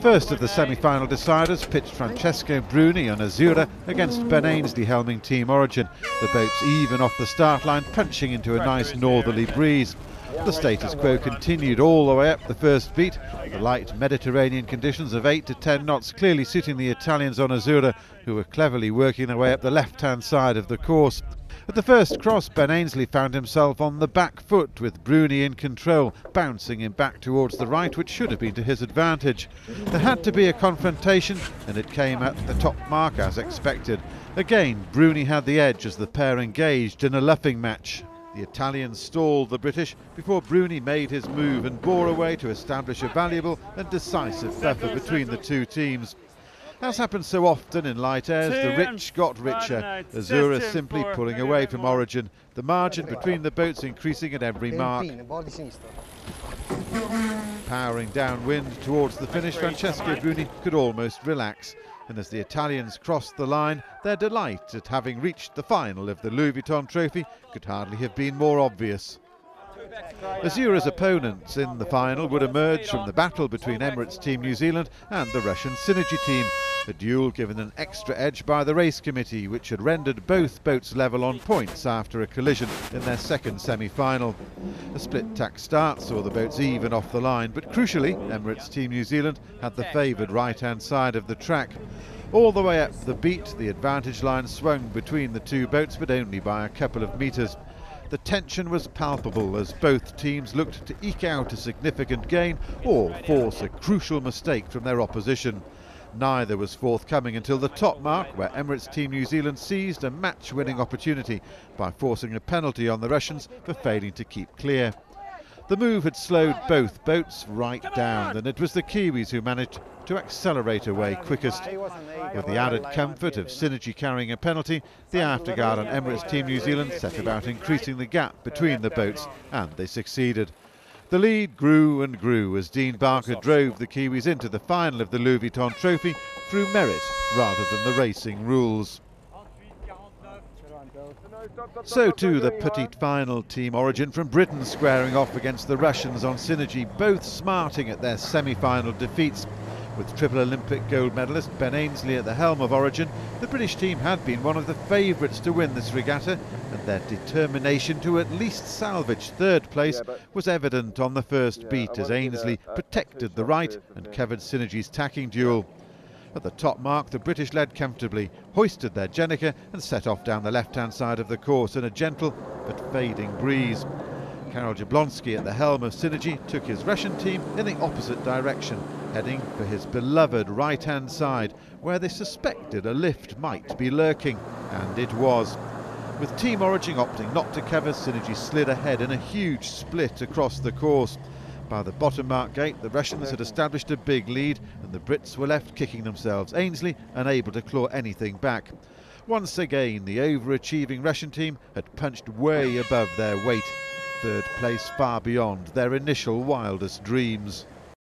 First of the semi-final deciders pitched Francesco Bruni on Azzurra against Ben Ainslie helming Team Origin. The boats even off the start line, punching into a nice northerly breeze. The status quo continued all the way up the first beat, the light Mediterranean conditions of 8 to 10 knots clearly suiting the Italians on Azzurra, who were cleverly working their way up the left-hand side of the course. At the first cross, Ben Ainslie found himself on the back foot with Bruni in control, bouncing him back towards the right, which should have been to his advantage. There had to be a confrontation, and it came at the top mark as expected. Again, Bruni had the edge as the pair engaged in a luffing match. The Italians stalled the British before Bruni made his move and bore away to establish a valuable and decisive buffer between the two teams. As happens so often in light airs, the rich got richer, Azzurra simply pulling away from Origin, the margin between the boats increasing at every mark. Powering downwind towards the finish, Francesco Bruni could almost relax, and as the Italians crossed the line, their delight at having reached the final of the Louis Vuitton trophy could hardly have been more obvious. Azzurra's opponents in the final would emerge from the battle between Emirates Team New Zealand and the Russian Synergy team, a duel given an extra edge by the race committee, which had rendered both boats level on points after a collision in their second semi-final. A split-tack start saw the boats even off the line, but crucially, Emirates Team New Zealand had the favoured right-hand side of the track. All the way up the beat, the advantage line swung between the two boats, but only by a couple of metres. The tension was palpable as both teams looked to eke out a significant gain or force a crucial mistake from their opposition. Neither was forthcoming until the top mark, where Emirates Team New Zealand seized a match-winning opportunity by forcing a penalty on the Russians for failing to keep clear. The move had slowed both boats right down, and it was the Kiwis who managed to accelerate away quickest. With the added comfort of Synergy carrying a penalty, the afterguard on Emirates Team New Zealand set about increasing the gap between the boats, and they succeeded. The lead grew and grew as Dean Barker drove the Kiwis into the final of the Louis Vuitton trophy through merit rather than the racing rules. So too the petite final Team Origin from Britain squaring off against the Russians on Synergy, both smarting at their semi-final defeats. With triple Olympic gold medalist Ben Ainslie at the helm of Origin, the British team had been one of the favourites to win this regatta, and their determination to at least salvage third place was evident on the first beat as Ainslie protected the right and covered Synergy's tacking duel. At the top mark, the British led comfortably, hoisted their Jenica and set off down the left-hand side of the course in a gentle but fading breeze. Karol Jablonski at the helm of Synergy took his Russian team in the opposite direction, heading for his beloved right-hand side, where they suspected a lift might be lurking, and it was. With Team Origin opting not to cover, Synergy slid ahead in a huge split across the course. By the bottom mark gate, the Russians had established a big lead, and the Brits were left kicking themselves, Ainslie unable to claw anything back. Once again, the overachieving Russian team had punched way above their weight, third place far beyond their initial wildest dreams.